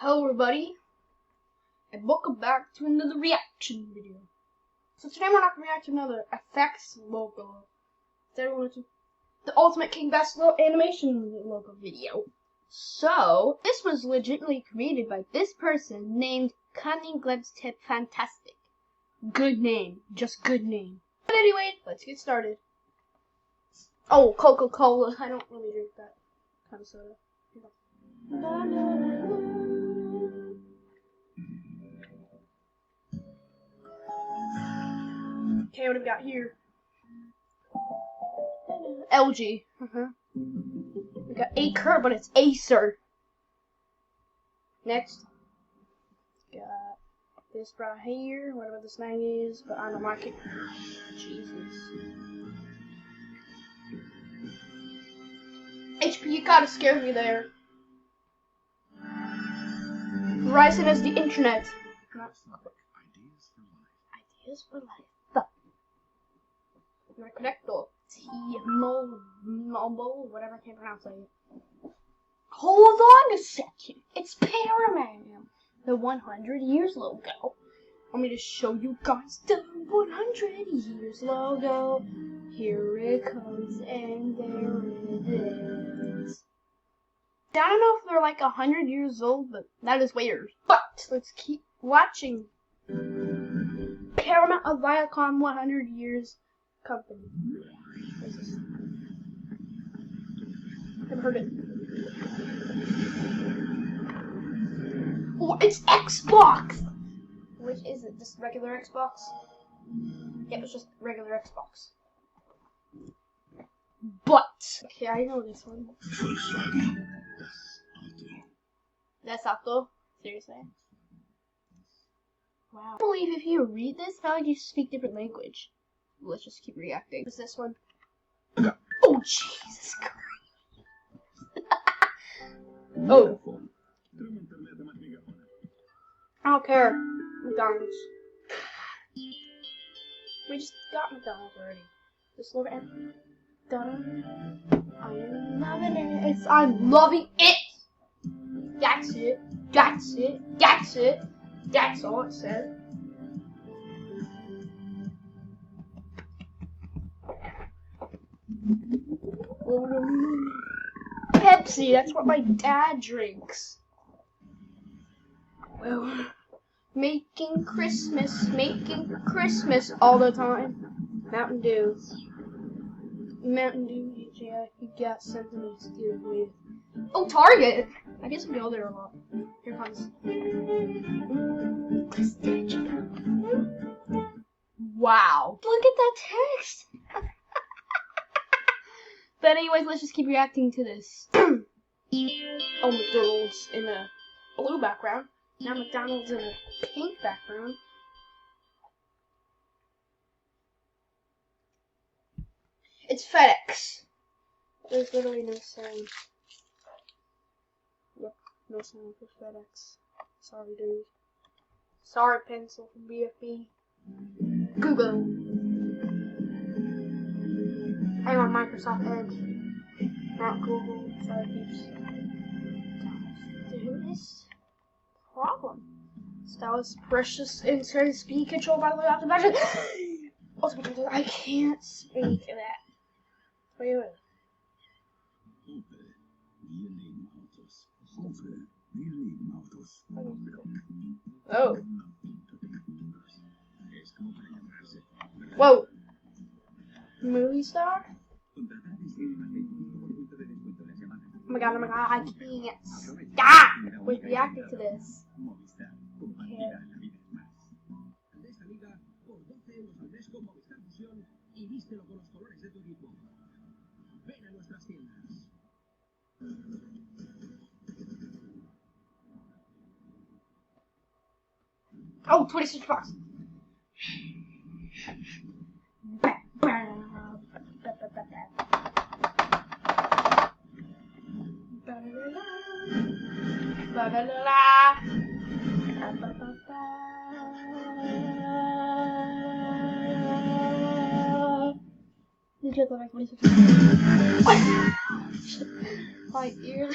Hello everybody, and welcome back to another reaction video. So today we're not going to react to another FX logo. Today we're going to the Ultimate King Best Animation logo video. So, this was legitimately created by this person named Cunning Glimpse Tip Fantastic. Good name, just good name. But anyway, let's get started. Oh, Coca-Cola. I don't really drink that kind of soda. Okay, what have we got here? LG. We got Acer, but it's Acer. Next, got this right here, whatever this thing is, but I don't like it. Jesus. HP, you gotta scare me there. Verizon is the internet. Ideas for life. I'm gonna connect the T-Mobile, whatever, I can't pronounce it. Hold on a second. It's Paramount. The 100 years logo. Want me to show you guys the 100 years logo? Here it comes, and there it is. I don't know if they're like 100 years old, but that is weird. But let's keep watching. Paramount of Viacom 100 years company. What is this? Never heard it. Oh, it's Xbox! Which is it? Just regular Xbox? Yeah, it's just regular Xbox. But okay, I know this one. That's Auto. Seriously? Wow. I can't believe if you read this, how would you speak different language? Let's just keep reacting. What's this one? Oh, Jesus Christ. Oh. I don't care. McDonald's. We just got McDonald's already. Just love it. I'm loving it. I'm loving it. That's it. That's it. That's it. That's all it said. Pepsi, that's what my dad drinks. Well, making Christmas all the time. Mountain Dew. Yeah, you got something to do with. Oh, Target! I guess we go there a lot. Here comes. Wow. Look at that text! But anyways, let's just keep reacting to this. Oh, McDonald's in a blue background. Now McDonald's in a pink background. It's FedEx. There's literally no sound. Look, no sound for FedEx. Sorry, dude. Sorry, pencil from BFB. Google. I'm on Microsoft Edge. Not Google. Sorry, peeps. There is a problem. Stylus Precious Insert Speed Control, by the way, optimization. I can't speak that. Wait. Oh. Whoa. Movie star? Oh my god, I can't stop with reacting to this. Okay. Oh, 26 bucks. my ears.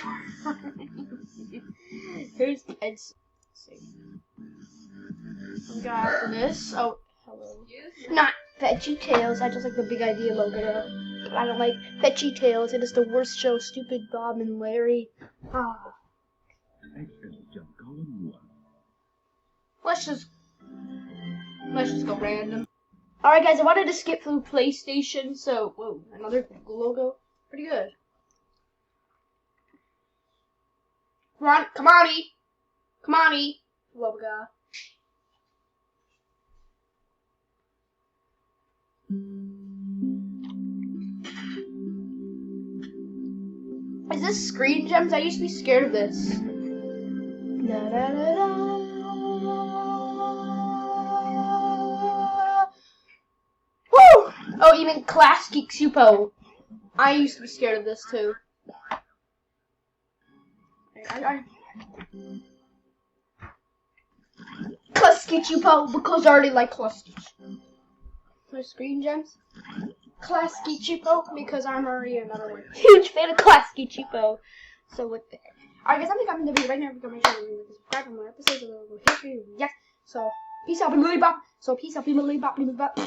Here's Ed's. We got after this. Oh, hello. Not Veggie Tales. I just like the Big Idea logo. I don't like Veggie Tales. It is the worst show. Stupid Bob and Larry. Ah. Let's just go random. Alright guys, I wanted to skip through PlayStation, so whoa, another logo. Pretty good. Come on, E. Come on, E. Love God. Is this Screen Gems? I used to be scared of this. Da, da, da, da. Woo! Oh, even Class Geek Supo. I used to be scared of this too. Class Geek Supo because I already like Class Geek. There's Screen Gems. Class Geek Supo because I'm already another huge fan of Class Geek Supo. So with that. Alright guys, I think I'm gonna be right now. Make sure you subscribe for more episodes of history. Yes. So peace out, Billy Bop.